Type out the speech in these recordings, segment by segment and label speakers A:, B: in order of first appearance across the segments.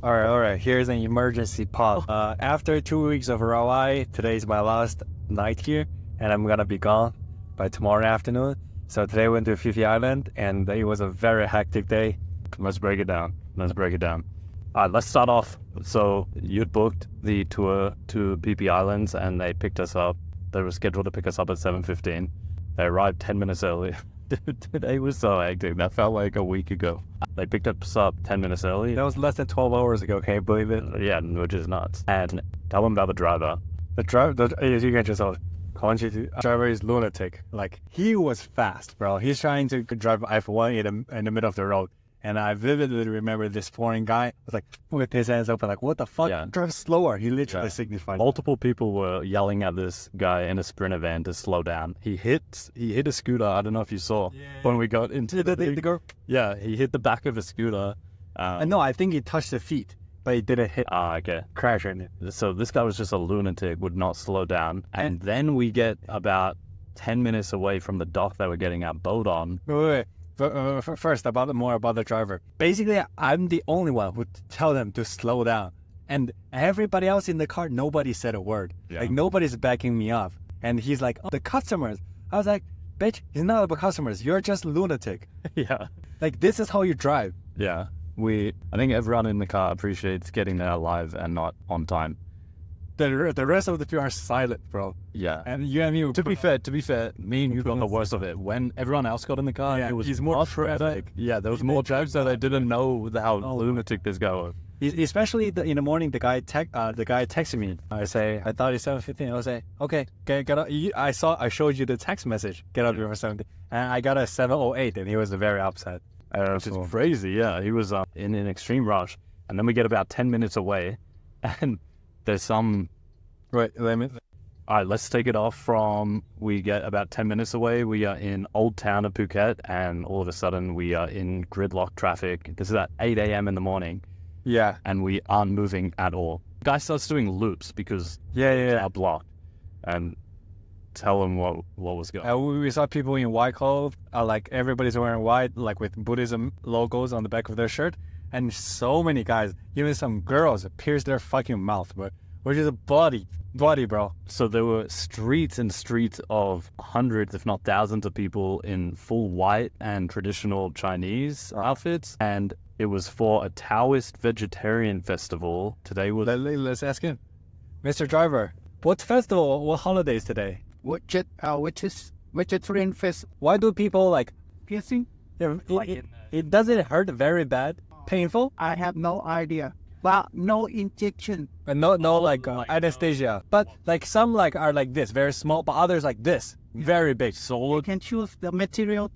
A: All right. Here's an emergency pause. After 2 weeks of Rawai, today's my last night here, and I'm gonna be gone by tomorrow afternoon. So today we went to Phi Phi Island, and it was a very hectic day.
B: Let's break it down. Let's start off. So you'd booked the tour to Phi Phi Islands, and they picked us up. They were scheduled to pick us up at 7:15. They arrived 10 minutes early. Today was so hectic. That felt like a week ago. They picked us up 10 minutes early.
A: That was less than 12 hours ago. Can you believe it?
B: Yeah, which is nuts. And tell them about the driver.
A: The driver is lunatic. Like, he was fast, bro. He's trying to drive F1 in the middle of the road. And I vividly remember this foreign guy was like with his hands open, like, what the fuck?
B: Yeah.
A: Drive slower. He literally signified.
B: Multiple people were yelling at this guy in a Sprinter van to slow down. He hit a scooter. I don't know if you saw when we got into
A: the girl.
B: Yeah, he hit the back of a scooter.
A: No, I think he touched the feet, but he didn't hit.
B: Okay.
A: Crash in it.
B: So this guy was just a lunatic, would not slow down. And then we get about 10 minutes away from the dock that we're getting our boat on.
A: Wait. First, more about the driver. Basically, I'm the only one who tell them to slow down. And everybody else in the car, nobody said a word.
B: Yeah.
A: Like, nobody's backing me up. And he's like, oh, the customers. I was like, bitch, it's not about customers. You're just lunatic.
B: Yeah.
A: Like, this is how you drive.
B: Yeah. I think everyone in the car appreciates getting there alive and not on time.
A: The rest of the people are silent, bro.
B: Yeah.
A: And you and me...
B: To be fair, me and you got the worst of it. When everyone else got in the car,
A: it was
B: more
A: traffic.
B: Yeah, there was more traffic, so they didn't know how lunatic this guy was.
A: Especially in the morning, the guy texted me. I thought it's 7:15. I was like, okay, get up. I showed you the text message. Get up here for 7:15. And I got a 7:08, and he was very upset.
B: Which is crazy. Yeah, he was in an extreme rush, and then we get about 10 minutes away, and there's some.
A: Right.
B: All right, let's take it off from. We get about 10 minutes away. We are in Old Town of Phuket, and all of a sudden we are in gridlock traffic. This is at 8 a.m. in the morning.
A: Yeah.
B: And we aren't moving at all. The guy starts doing loops because are blocked. And tell him what was going on.
A: We saw people in white clothes. Like, everybody's wearing white, like with Buddhism logos on the back of their shirt. And so many guys, even some girls, pierce their fucking mouth, but which is a bloody, bro.
B: So there were streets and streets of hundreds, if not thousands of people in full white and traditional Chinese outfits. And it was for a Taoist vegetarian festival. Today was...
A: Let's ask him. Mr. Driver, what festival, what holiday is today?
C: Which is vegetarian festival.
A: Why do people like
C: Piercing?
A: It doesn't hurt very bad? Painful?
C: I have no idea. But no injection.
A: But no like anesthesia. But like some like are like this, very small, but others like this, very big.
C: You can choose the material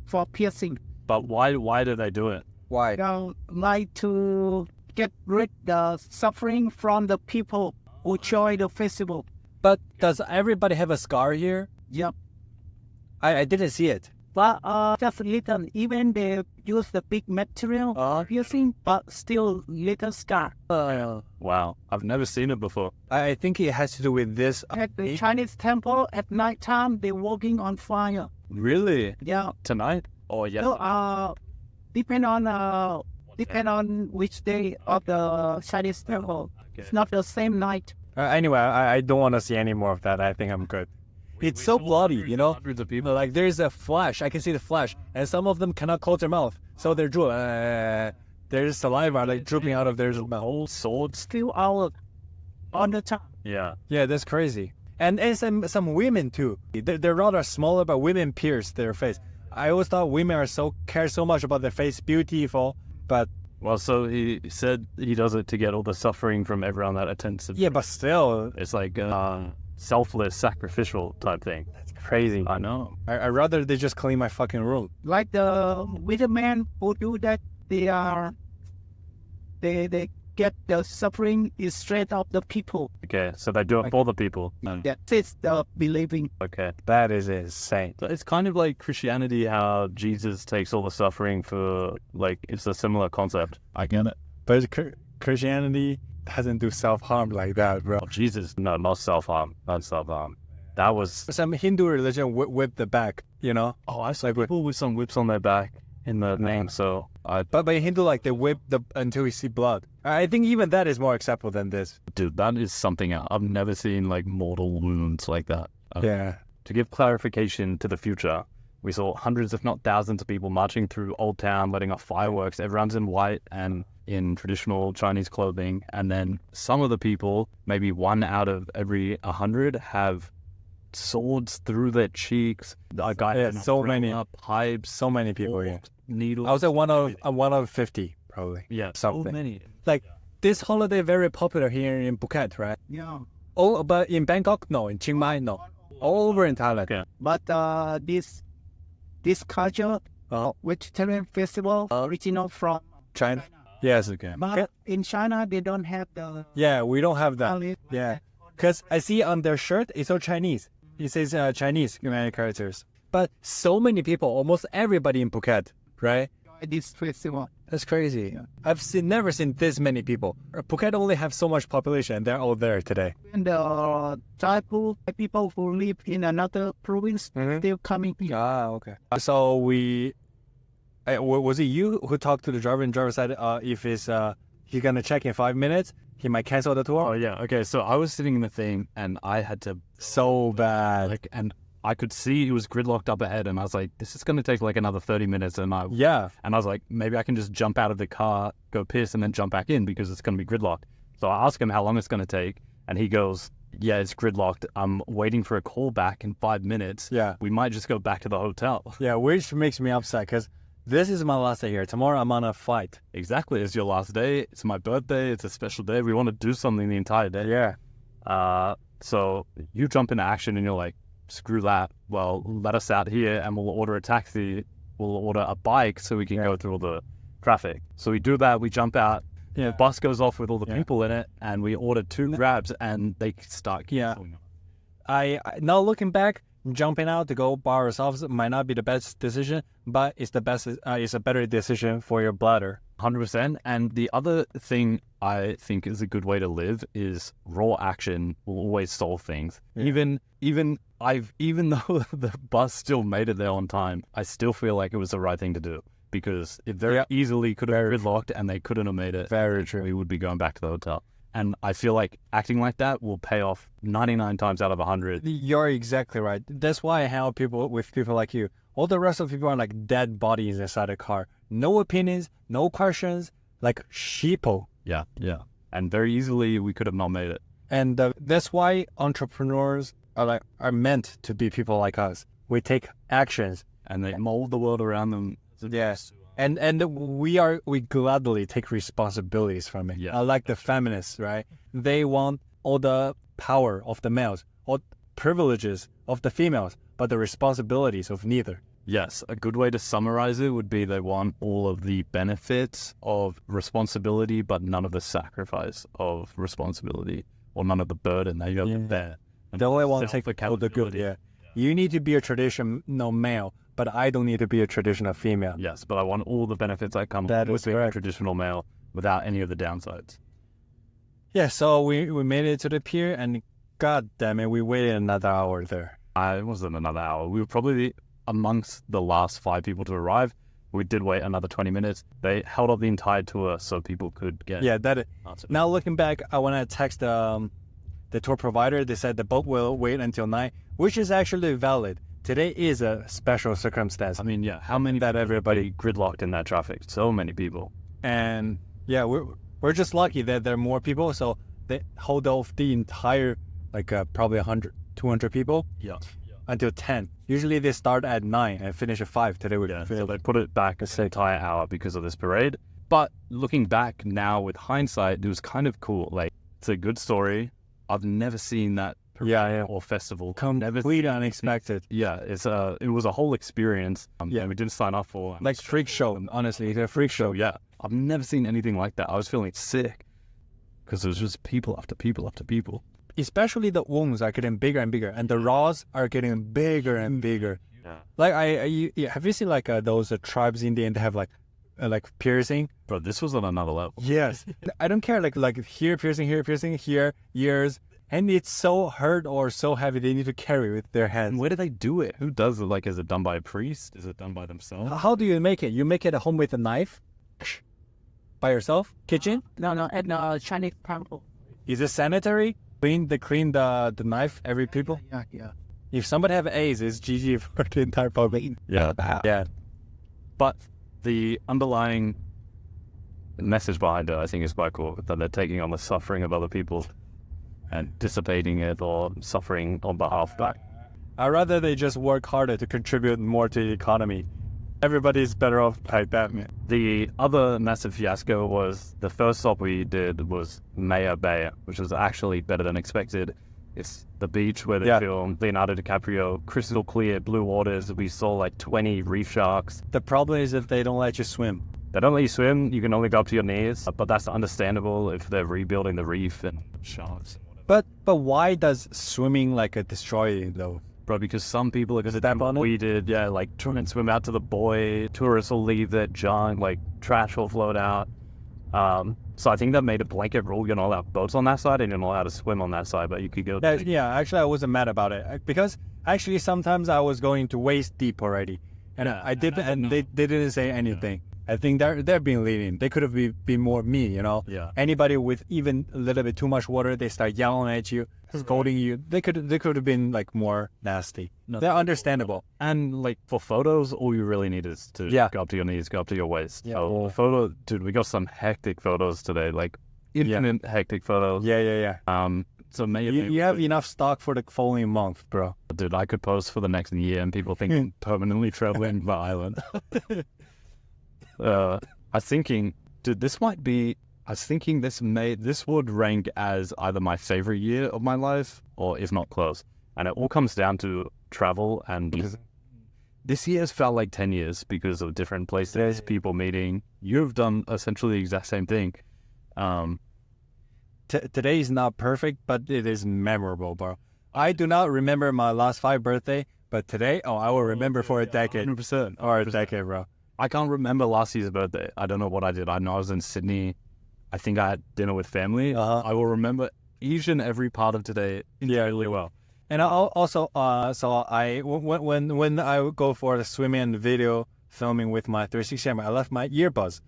C: for piercing.
B: But why do they do it?
A: Why?
C: Like to get rid the suffering from the people who join the festival.
A: But does everybody have a scar here?
C: Yep.
A: I didn't see it.
C: But just little. Even they use the big material piercing, but still little scar.
B: Wow, I've never seen it before.
A: I think it has to do with this.
C: At the Chinese temple at night time, they're walking on fire.
B: Really?
C: Yeah.
B: Tonight? Or yes?
C: So, depend on which day of the Chinese temple.
B: Okay.
C: It's not the same night.
A: Anyway, I don't want to see any more of that. I think I'm good. It's so bloody, you know?
B: Hundreds of people.
A: Like, there's a flash. I can see the flash. And some of them cannot close their mouth. So they're there's saliva like drooping out of their mouth.
B: Whole swords.
C: Still out on the top.
B: Yeah.
A: Yeah, that's crazy. And some women too. They're rather smaller, but women pierce their face. I always thought women care so much about their face, beautiful, but...
B: Well, so he said he does it to get all the suffering from everyone that attends to...
A: Yeah, but still...
B: It's like selfless, sacrificial type thing.
A: That's crazy.
B: I know.
A: I'd rather they just clean my fucking room.
C: Like with the men who do that, they get the suffering is straight of the people.
B: Okay, so they do it for the people.
C: That's the believing.
B: Okay.
A: That is insane.
B: So it's kind of like Christianity, how Jesus takes all the suffering for, like, it's a similar concept. I get it.
A: But Christianity doesn't do self-harm like that, bro.
B: Oh, Jesus, no, not self-harm. Not self-harm. That was...
A: Some Hindu religion whip the back, you know?
B: Oh, I saw people with some whips on their back. in the name. So
A: But in Hindu, like they whip until you see blood. I think even that is more acceptable than this.
B: dude, that is something else. I've never seen like mortal wounds like that.
A: Yeah.
B: To give clarification to the future, we saw hundreds, if not thousands, of people marching through Old Town, letting off fireworks. Everyone's in white and in traditional Chinese clothing. And then some of the people, maybe 1 out of every 100, have swords through their cheeks. A guy had
A: so many
B: pipes,
A: So many people here.
B: needles.
A: I was at one of 50 probably.
B: Yeah,
A: something.
B: so many.
A: Like this holiday very popular here in Phuket, right?
C: Yeah.
A: Oh, but in Bangkok, no. In Chiang Mai, no. All over in Thailand.
B: Okay.
C: But this culture, vegetarian festival, original from
A: China. Yes. Okay.
C: But in China, they don't have the.
A: Yeah, we don't have that.
C: Valid.
A: Yeah, because I see on their shirt it's all Chinese. It says Chinese characters. But so many people, almost everybody in Phuket, right?
C: This festival.
A: That's crazy. I've never seen this many people. Phuket only have so much population, and they're all there today.
C: And the tribal people who live in another province, they're coming here.
A: Ah, okay. So was it you who talked to the driver, and the driver said if he's gonna check in 5 minutes, he might cancel the tour?
B: Oh yeah. Okay. So I was sitting in the thing and I had to
A: So bad.
B: and I could see he was gridlocked up ahead, and I was like, this is going to take like another 30 minutes. And I was like, maybe I can just jump out of the car, go piss, and then jump back in because it's going to be gridlocked. So I asked him how long it's going to take, and he goes, yeah, it's gridlocked. I'm waiting for a call back in 5 minutes.
A: Yeah.
B: We might just go back to the hotel.
A: Yeah, which makes me upset because this is my last day here. Tomorrow I'm on a flight.
B: Exactly. It's your last day. It's my birthday. It's a special day. We want to do something the entire day.
A: Yeah.
B: So you jump into action and you're like, screw that. Well, let us out here and we'll order a taxi. We'll order a bike so we can go through all the traffic. So we do that. We jump out.
A: Yeah.
B: The bus goes off with all the people in it, and we order 2 grabs, and they start canceling.
A: I now looking back, jumping out to go by ourselves might not be the best decision, but it's the best. It's a better decision for your bladder.
B: 100%. And the other thing I think is a good way to live is raw action will always solve things.
A: Yeah.
B: Even though the bus still made it there on time, I still feel like it was the right thing to do, because it very easily could have gridlocked and they couldn't have made it.
A: Very true.
B: We would be going back to the hotel. And I feel like acting like that will pay off 99 times out of 100.
A: You're exactly right. That's why I hang out with people like you. All the rest of people are like dead bodies inside a car. No opinions, no questions, like sheeple.
B: Yeah. And very easily we could have not made it.
A: And that's why entrepreneurs are meant to be people like us. We take actions,
B: And they mold the world around them.
A: yes, and we gladly take responsibilities from it.
B: Yeah.
A: Like the feminists, right? They want all the power of the males, all privileges of the females, but the responsibilities of neither.
B: Yes, a good way to summarize it would be they want all of the benefits of responsibility, but none of the sacrifice of responsibility, or none of the burden that you have there.
A: They only want to take all the good.
B: Self-accountability.
A: Yeah, you need to be a traditional male, but I don't need to be a traditional female.
B: Yes, but I want all the benefits that come
A: That
B: with
A: is
B: being a
A: correct.
B: traditional male without any of the downsides.
A: Yeah, so we made it to the pier, and god damn it, we waited another hour there.
B: It wasn't another hour. We were probably amongst the last 5 people to arrive. We did wait another 20 minutes. They held up the entire tour so people could get...
A: Yeah, that.
B: answered.
A: Now looking back, I want to text the tour provider. They said the boat will wait until 9, which is actually valid. Today is a special circumstance.
B: I mean, yeah, how many that everybody gridlocked in that traffic? So many people.
A: And yeah, we're just lucky that there are more people, so they hold off the entire, probably 100, 200 people
B: Yeah.
A: until 10. Usually they start at 9 and finish at 5. Today we
B: So they put it back an entire hour because of this parade. But looking back now with hindsight, it was kind of cool. Like, it's a good story. I've never seen that parade or festival.
A: completely unexpected.
B: Yeah, it was a whole experience. And we didn't sign up for.
A: Like freak show, honestly, it's a freak show.
B: Yeah, I've never seen anything like that. I was feeling sick because it was just people after people after people.
A: Especially the wounds are getting bigger and bigger, and the raws are getting bigger and bigger.
B: Yeah.
A: Like have you seen those tribes in the end that have like piercing?
B: Bro, this was on another level.
A: Yes. I don't care like here piercing, here ears, And it's so hard or so heavy they need to carry with their hands.
B: And where do they do it? Who does it? Like, is it done by a priest? Is it done by themselves?
A: How do you make it? You make it at home with a knife? By yourself? Kitchen?
C: No, at Chinese temple.
A: Is it sanitary? Clean the knife every people?
C: Yeah.
A: If somebody have AIDS, it's GG for the entire population.
B: Yeah.
A: Yeah.
B: But the underlying message behind it, I think, is quite cool. That they're taking on the suffering of other people and dissipating it or suffering on behalf of that.
A: I'd rather they just work harder to contribute more to the economy. Everybody's better off like that, man.
B: The other massive fiasco was the first stop we did was Maya Bay, which was actually better than expected. It's the beach where they filmed Leonardo DiCaprio, crystal clear blue waters. We saw like 20 reef sharks.
A: The problem is if they don't let you swim.
B: They don't let you swim, you can only go up to your knees, but that's understandable if they're rebuilding the reef and sharks.
A: But why does swimming like destroy it though?
B: Bro, because some people are going to
A: Step
B: do
A: on
B: what
A: it?
B: we did, like try and swim out to the buoy. Tourists will leave their junk, like trash will float out. So I think that made a blanket rule. You're not allowed boats on that side and you're not allowed to swim on that side, but you could go.
A: Actually I wasn't mad about it because actually sometimes I was going to waist deep already. And I did, and they didn't say anything. I think they're being lenient. They could have been more mean, you know.
B: Yeah.
A: Anybody with even a little bit too much water, they start yelling at you, scolding you. They could have been like more nasty. They're understandable.
B: And like for photos, all you really need is to go up to your knees, go up to your waist.
A: Yeah.
B: So dude, we got some hectic photos today, like infinite hectic photos.
A: Yeah.
B: So maybe
A: You have enough stock for the following month, bro.
B: dude, I could post for the next year, and people think I'm permanently traveling the island. I was thinking, dude, this might be. I was thinking this would rank as either my favorite year of my life, or if not close. And it all comes down to travel. And this year has felt like 10 years because of different places, people meeting. You've done essentially the exact same thing.
A: Today is not perfect, but it is memorable, bro. I do not remember my last 5 birthday, but today, I will remember for a decade.
B: 100%.
A: Or a decade, bro.
B: I can't remember last year's birthday. I don't know what I did. I know I was in Sydney. I think I had dinner with family. I will remember each and every part of today really well.
A: And I also, when I would go for the swimming and video filming with my 360 camera, I left my earbuds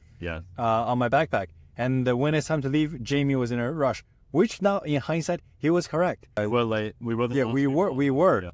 A: on my backpack. And when it's time to leave, Jamie was in a rush, which now in hindsight, he was correct.
B: We were late. We were.
A: We were.
B: Yeah.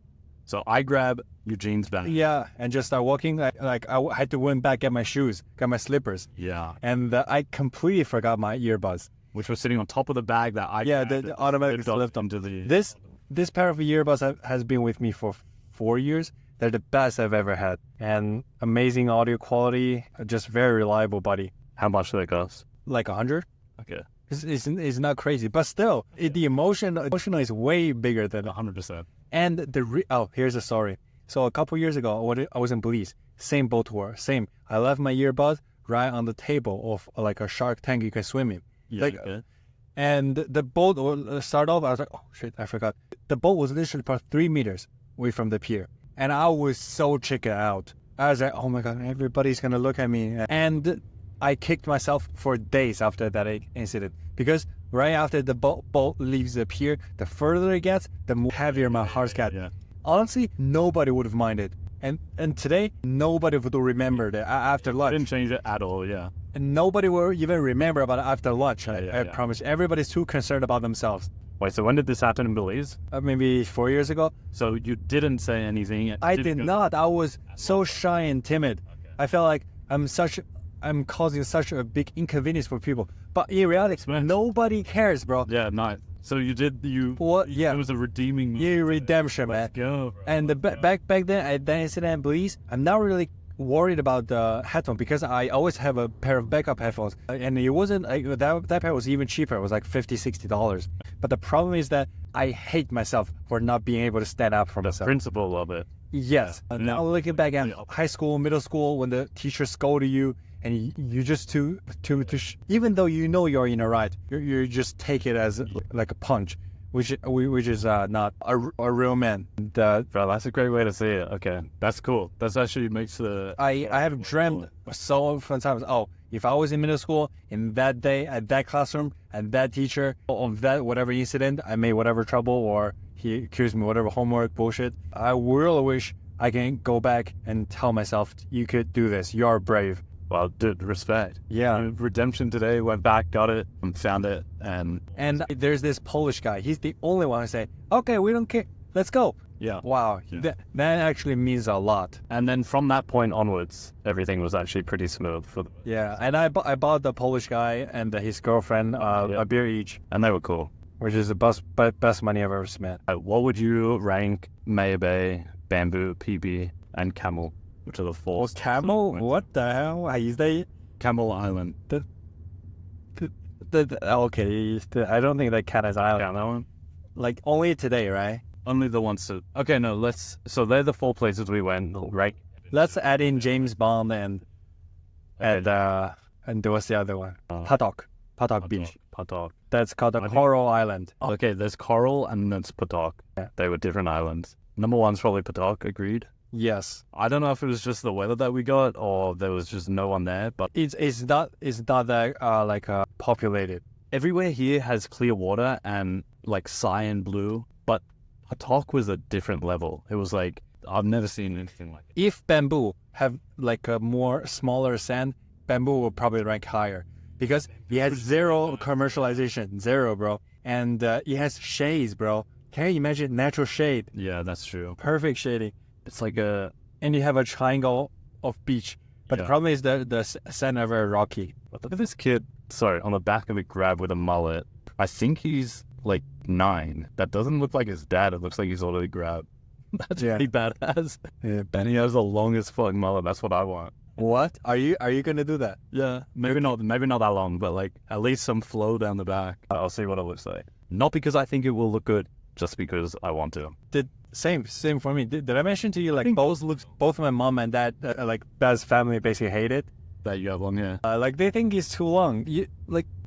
B: So I grabbed Eugene's bag.
A: Yeah, and just start walking. Like I had to went back, get my shoes, get my slippers.
B: Yeah.
A: And I completely forgot my earbuds,
B: which was sitting on top of the bag that I
A: the automatically slipped
B: onto the.
A: This pair of earbuds has been with me for 4 years. They're the best I've ever had, and amazing audio quality, just very reliable, buddy.
B: How much do they cost?
A: Like 100.
B: Okay.
A: It's not crazy, but still, the emotional is way bigger than
B: 100%.
A: And here's a story. So a couple years ago, I was in Belize. Same boat tour. Same. I left my earbuds right on the table of like a shark tank you can swim in.
B: Yeah.
A: And the boat will start off. I was like, oh shit, I forgot. The boat was literally about 3 meters away from the pier, and I was so chicken out. I was like, oh my god, everybody's gonna look at me. And I kicked myself for days after that incident, because right after the boat leaves the pier, the further it gets, the more heavier my heart gets.
B: Yeah.
A: Honestly, nobody would have minded. And today, nobody would remember that after lunch.
B: Didn't change it at all, yeah.
A: And nobody will even remember about it after lunch. I
B: Yeah.
A: promise. Everybody's too concerned about themselves.
B: Wait, so when did this happen in Belize?
A: Maybe 4 years ago.
B: So you didn't say anything?
A: I did not. I was so shy and timid.
B: Okay.
A: I felt like I'm causing such a big inconvenience for people. But in reality, nobody cares, bro.
B: Yeah, nice. So
A: What? Yeah.
B: It was a redeeming moment.
A: Yeah, redemption, man.
B: Let's go, bro.
A: And back then at that incident in Belize, I'm not really worried about the headphone because I always have a pair of backup headphones. And it wasn't that pair was even cheaper. It was like $50, $60. But the problem is that I hate myself for not being able to stand up for myself.
B: Principle of it.
A: Yes.
B: Yeah.
A: Now looking back at high school, middle school, when the teacher scolded you, and you just even though you know you're in a right, you just take it as like a punch. which is not a real man.
B: Bro, that's a great way to see it. Okay, that's cool. That's actually makes the...
A: I have dreamt so often times, oh, if I was in middle school, in that day, at that classroom, and that teacher, of that whatever incident, I made whatever trouble, or he accused me whatever homework bullshit, I really wish I can go back and tell myself, you could do this, you're brave.
B: Well, dude, respect.
A: Yeah.
B: Redemption today, went back, got it, and found it, and
A: there's this Polish guy, he's the only one who say, okay, we don't care, let's go.
B: yeah.
A: Wow,
B: Yeah.
A: that actually means a lot.
B: And then from that point onwards, everything was actually pretty smooth for them.
A: Yeah, and I bought the Polish guy and his girlfriend a beer each,
B: And they were cool.
A: which is the best money I've ever spent.
B: What would you rank Maya Bay, Bamboo, PB, and Camel, which are the four?
A: Camel? What the hell? Is they
B: Camel Island.
A: okay? I don't think that count as island.
B: Yeah, that one.
A: Like only today, right?
B: Only the ones to... Okay, no, let's... So they're the 4 places we went, right?
A: Let's add in James Bond and what's the other one? Patok Beach.
B: Patok.
A: That's called the
B: I think-
A: Coral Island.
B: Okay, there's Coral and there's Patok.
A: Yeah.
B: They were different islands. Number one's probably Patok, agreed.
A: Yes,
B: I don't know if it was just the weather that we got or there was just no one there, but
A: it's not that populated.
B: everywhere here has clear water and like cyan blue, but Patok was a different level. It was like, I've never seen anything like it.
A: If Bamboo have like a more smaller sand, Bamboo will probably rank higher because it has zero commercialization, zero, bro, and it has shades, bro. Can you imagine natural shade?
B: Yeah, that's true.
A: Perfect shading.
B: It's like a...
A: And you have a triangle of beach. But the
B: Yeah.
A: problem is the sand are very rocky.
B: Look at this kid, sorry, on the back of a grab with a mullet. I think he's like 9. That doesn't look like his dad. It looks like he's already grabbed. That's
A: Yeah.
B: pretty badass.
A: Yeah.
B: And he has the longest fucking mullet. That's what I want.
A: What? Are you gonna do that?
B: Yeah, maybe not that long, but like at least some flow down the back. I'll see what it looks like. Not because I think it will look good, just because I want to.
A: Same for me. Did I mention to you like
B: think
A: both my mom and dad like dad's family basically hate it.
B: That you have long hair.
A: Like they think it's too long.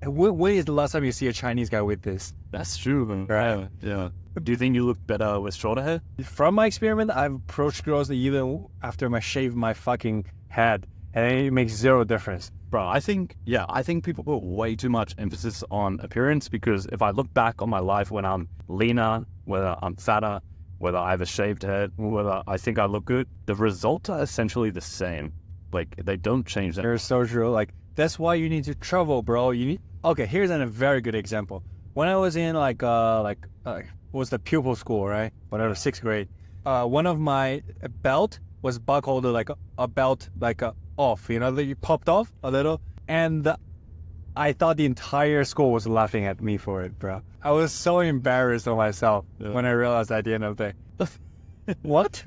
A: When is the last time you see a Chinese guy with this?
B: That's true, man.
A: Right.
B: Yeah. Do you think you look better with shorter hair?
A: From my experiment, I've approached girls even after I shave my fucking head, and it makes zero difference.
B: Bro, I think people put way too much emphasis on appearance because if I look back on my life when I'm leaner, whether I'm fatter, whether I have a shaved head, whether I think I look good, the results are essentially the same. Like, they don't change that.
A: You're so true. Like, that's why you need to travel, bro. Okay, here's a very good example. When I was in was the pupil school, right? When I was 6th grade, one of my belt was buckled like a belt off, that you popped off a little, and I thought the entire school was laughing at me for it, bro. I was so embarrassed of myself when I realized at the end of the day. What?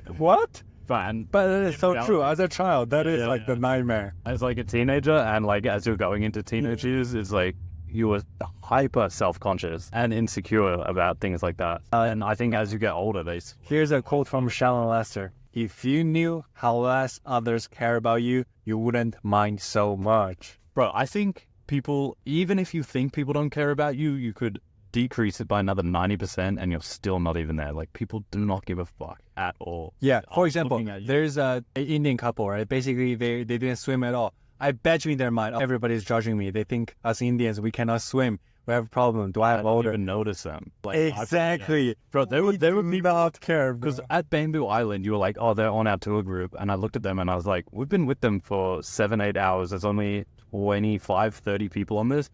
B: Fine.
A: But it is so true. As a child, that is
B: Yeah,
A: the nightmare.
B: As like a teenager, and like as you're going into teenage years, it's like you were hyper self-conscious and insecure about things like that. And I think as you get older,
A: Here's a quote from Shalon Lester. If you knew how less others care about you, you wouldn't mind so much.
B: Bro, I think people, even if you think people don't care about you, you could decrease it by another 90% and you're still not even there. Like, people do not give a fuck at all.
A: Yeah, for
B: I'm
A: example,
B: looking at you.
A: there's an Indian couple, right? Basically, they didn't swim at all. I bet you in their mind, everybody's judging me. They think us Indians, we cannot swim. We have a problem. Do I
B: I
A: have
B: don't
A: older?
B: even notice them. Like,
A: Exactly.
B: Bro, there would be
A: not care,
B: because at Bamboo Island, you were like, oh, they're on our tour group. And I looked at them and I was like, we've been with them for 7-8 hours. There's only 25, 30 people on this.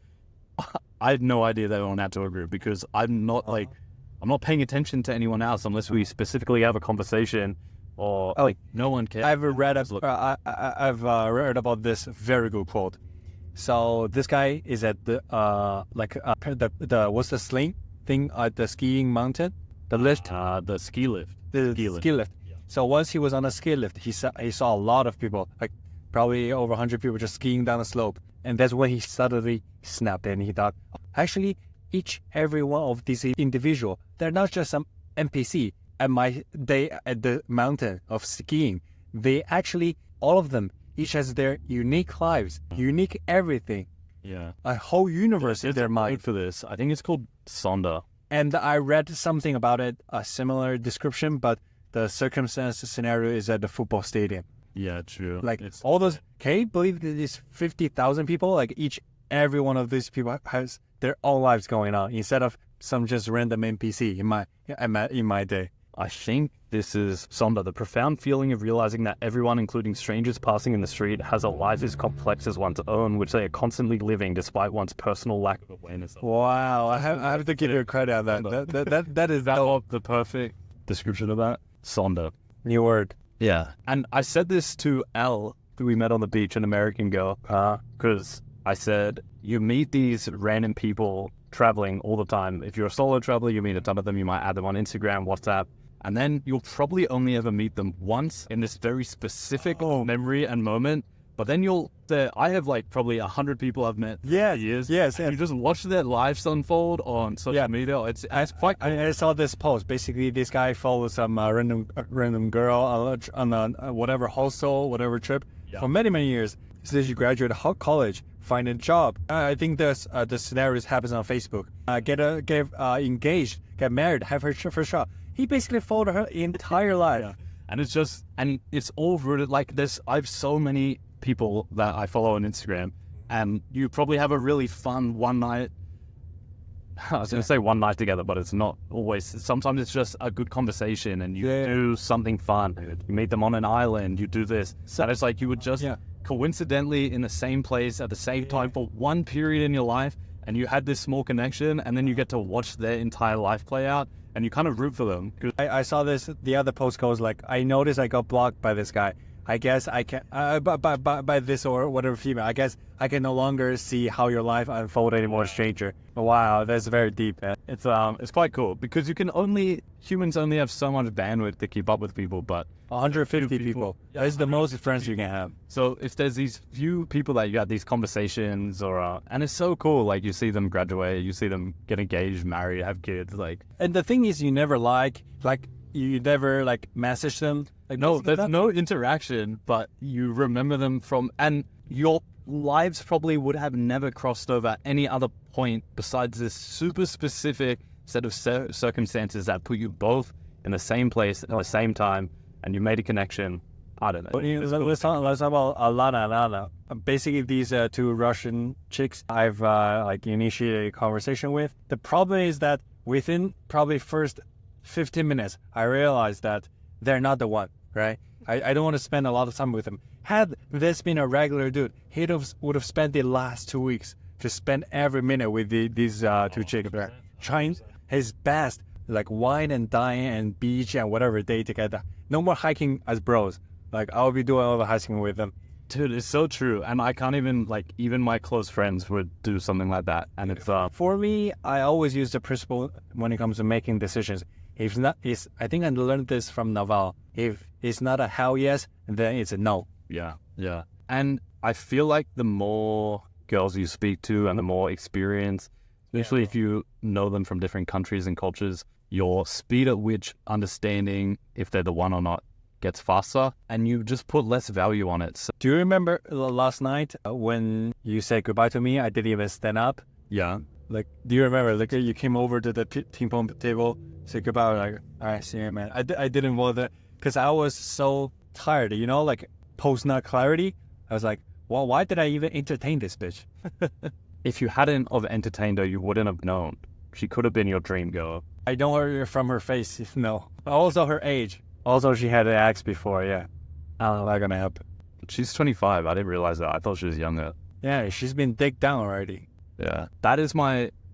B: I had no idea they were on our tour group because I'm not I'm not paying attention to anyone else unless we specifically have a conversation or like no one cares.
A: I've read about this very good quote. So this guy is at the what's the sling thing at the skiing mountain? The lift.
B: The ski lift.
A: The
B: ski lift.
A: ski lift.
B: Yeah.
A: So once he was on a ski lift, he saw a lot of people, like probably over 100 people just skiing down the slope. And that's when he suddenly snapped and he thought, actually, every one of these individual, they're not just some NPC at my day at the mountain of skiing. They actually, all of them, each has their unique lives, unique everything,
B: Yeah.
A: a whole universe in
B: There's
A: their
B: a
A: mind.
B: word for this. I think it's called Sonder.
A: And I read something about it, a similar description, but the circumstance scenario is at the football stadium.
B: Yeah, true.
A: Like
B: It's
A: all those, can you believe that these 50,000 people, like every one of these people has their own lives going on instead of some just random NPC in my day.
B: I think this is Sonda, the profound feeling of realizing that everyone, including strangers passing in the street, has a life as complex as one's own, which they are constantly living despite one's personal lack of awareness of.
A: Wow, I have to give you credit on that. That is
B: The perfect description of that. Sonda.
A: new word.
B: Yeah. And I said this to Elle, who we met on the beach, an American girl, because I said, you meet these random people traveling all the time. If you're a solo traveler, you meet a ton of them. You might add them on Instagram, WhatsApp, and then you'll probably only ever meet them once in this very specific memory and moment. But then I have like probably 100 people I've met.
A: Yeah,
B: years.
A: yes.
B: And you just watch their lives unfold on social media. It's quite cool.
A: I saw this post. Basically, this guy followed some random girl on a whatever hostel, whatever trip for many years. So she graduated college, find a job. I think the scenarios happens on Facebook. Get engaged, get married, have her first job. He basically followed her entire life.
B: Yeah. And it's all rooted like this. I have so many people that I follow on Instagram, and you probably have a really fun one night. I was going to say one night together, but it's not always. Sometimes it's just a good conversation, and you do something fun. You meet them on an island. You do this. So it's like you would just coincidentally in the same place at the same time for one period in your life, and you had this small connection, and then you get to watch their entire life play out, and you kind of root for them.
A: I saw this. The other post goes like, I noticed I got blocked by this guy. I guess I can by this or whatever female. I guess I can no longer see how your life unfold anymore, stranger. Wow, that's very deep, man.
B: It's quite cool because humans only have so much bandwidth to keep up with people, but
A: 150 people. That's the most friends you can have.
B: So if there's these few people that you have these conversations and it's so cool, like you see them graduate, you see them get engaged, married, have kids, like.
A: And the thing is, you never you never message them.
B: No, there's no interaction, but you remember them and your lives probably would have never crossed over at any other point besides this super specific set of circumstances that put you both in the same place at the same time, and you made a connection. I don't know.
A: Let's talk about Alana. Basically, these two Russian chicks I've initiated a conversation with. The problem is that within probably first 15 minutes, I realized that they're not the one, right? I don't want to spend a lot of time with them. Had this been a regular dude, he would have spent the last 2 weeks to spend every minute with these two chicks, trying his best, like wine and dine and beach and whatever day together. No more hiking as bros. Like I'll be doing all the hiking with them.
B: Dude, it's so true. And I can't even my close friends would do something like that. And it's
A: for me, I always use the principle when it comes to making decisions. I think I learned this from Naval. If it's not a hell yes, then it's a no.
B: Yeah. And I feel like the more girls you speak to and the more experience, especially if you know them from different countries and cultures, your speed at which understanding if they're the one or not gets faster, and you just put less value on it. So,
A: do you remember last night when you said goodbye to me? I didn't even stand up.
B: Yeah.
A: Do you remember? You came over to the ping pong table, said goodbye. Like, all right, see you, man. I didn't bother because I was so tired. Post nut clarity. I was like, well, why did I even entertain this bitch?
B: If you hadn't have entertained her, you wouldn't have known. She could have been your dream girl.
A: I know her from her face. No. Also her age. Also, she had an ex before. Yeah. I don't know that's gonna happen.
B: She's 25. I didn't realize that. I thought she was younger.
A: Yeah, she's been digged down already.
B: Yeah. That is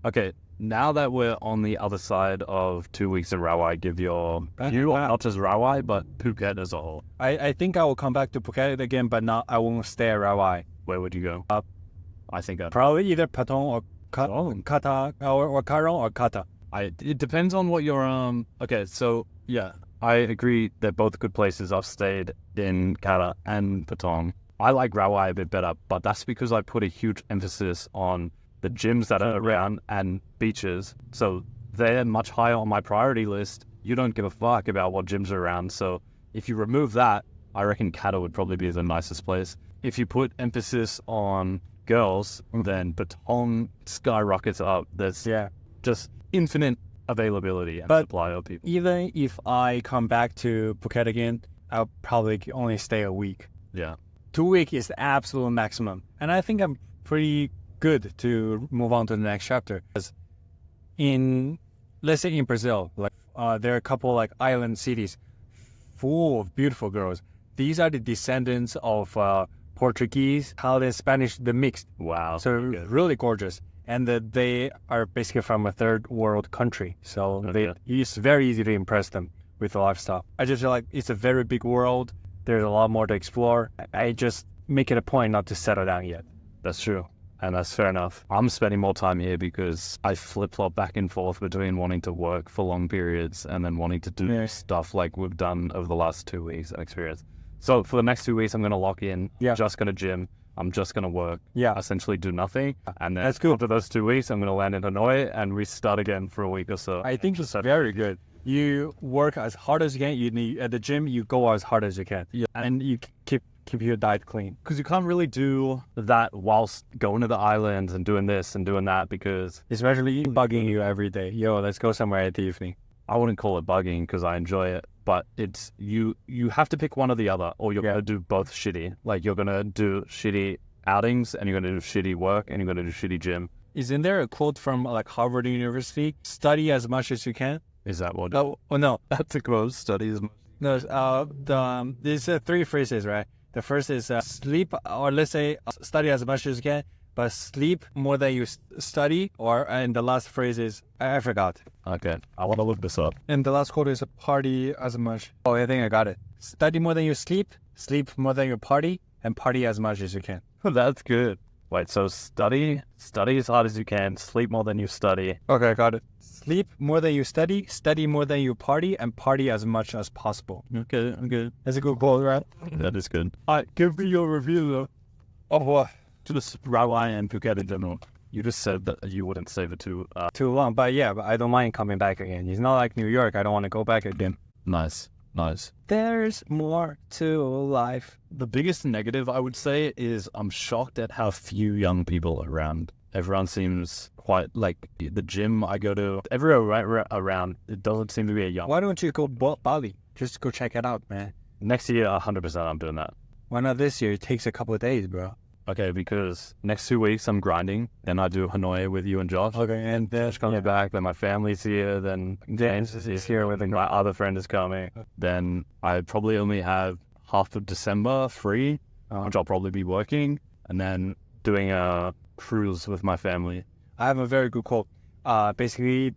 B: okay. Now that we're on the other side of 2 weeks in Rawai, give your view on not just Rawai, but Phuket as a whole.
A: I think I will come back to Phuket again, but I won't stay at Rawai.
B: Where would you go? I think
A: probably either Patong or Kata or Karong or Kata.
B: It depends on what your Okay, so yeah, I agree they're both good places. I've stayed in Kata and Patong. I like Rawai a bit better, but that's because I put a huge emphasis on the gyms that are around and beaches. So they're much higher on my priority list. You don't give a fuck about what gyms are around. So if you remove that, I reckon Kata would probably be the nicest place. If you put emphasis on girls, then Patong skyrockets up. There's just infinite availability and
A: But
B: supply of people.
A: even if I come back to Phuket again, I'll probably only stay a week.
B: Yeah.
A: 2 weeks is the absolute maximum. And I think I'm pretty good to move on to the next chapter. Because let's say in Brazil, like there are a couple like island cities full of beautiful girls. These are the descendants of Portuguese, Italian, Spanish, the mixed.
B: Wow.
A: So really gorgeous. And they are basically from a third world country. So it's very easy to impress them with the lifestyle. I just feel like it's a very big world. There's a lot more to explore. I just make it a point not to settle down yet.
B: That's true. And that's fair enough. I'm spending more time here because I flip-flop back and forth between wanting to work for long periods and then wanting to do stuff like we've done over the last 2 weeks experience. So for the next 2 weeks, I'm going to lock in, just going to gym. I'm just going to work, essentially do nothing. And then after those 2 weeks, I'm going to land in Hanoi and restart again for a week or so.
A: I think it's very good. You work as hard as you can. At the gym, you go as hard as you can. Yeah. And you keep your diet clean.
B: Because you can't really do that whilst going to the islands and doing this and doing that because...
A: Especially bugging you every day. Yo, let's go somewhere at the evening.
B: I wouldn't call it bugging because I enjoy it. But it's you have to pick one or the other or you're going to do both shitty. Like you're going to do shitty outings and you're going to do shitty work and you're going to do shitty gym.
A: Isn't there a quote from like Harvard University? Study as much as you can.
B: Is that what?
A: Oh no,
B: that's a quote. Study as much.
A: No, there's 3 phrases, right? The first is sleep, or let's say study as much as you can, but sleep more than you study. And the last phrase is I forgot.
B: Okay, I want to look this up.
A: And the last quote is party as much. Oh, I think I got it. Study more than you sleep more than you party, and party as much as you can.
B: That's good. Wait, so study as hard as you can, sleep more than you study.
A: Okay, I got it. Sleep more than you study more than you party, and party as much as possible.
B: Okay, I'm good.
A: That's a good quote, right?
B: That is good.
A: All right, give me your review, though. Of what?
B: To the Rawai and Phuket in general. You just said that you wouldn't save it too
A: long, but I don't mind coming back again. It's not like New York. I don't want to go back again.
B: Nice.
A: There's more to life.
B: The biggest negative, I would say, is I'm shocked at how few young people are around. Everyone seems quite like the gym I go to. Everywhere right around, it doesn't seem to be a young.
A: Why don't you go Bali? Just go check it out, man.
B: Next year, 100% I'm doing that.
A: Why not this year? It takes a couple of days, bro.
B: Okay, because next 2 weeks I'm grinding. Then I do Hanoi with you and Josh.
A: Okay, and then
B: coming back. Then my family's here. Then James is here with my other friend is coming. Then I probably only have half of December free, which I'll probably be working. And then doing a cruise with my family.
A: I have a very good quote. Basically,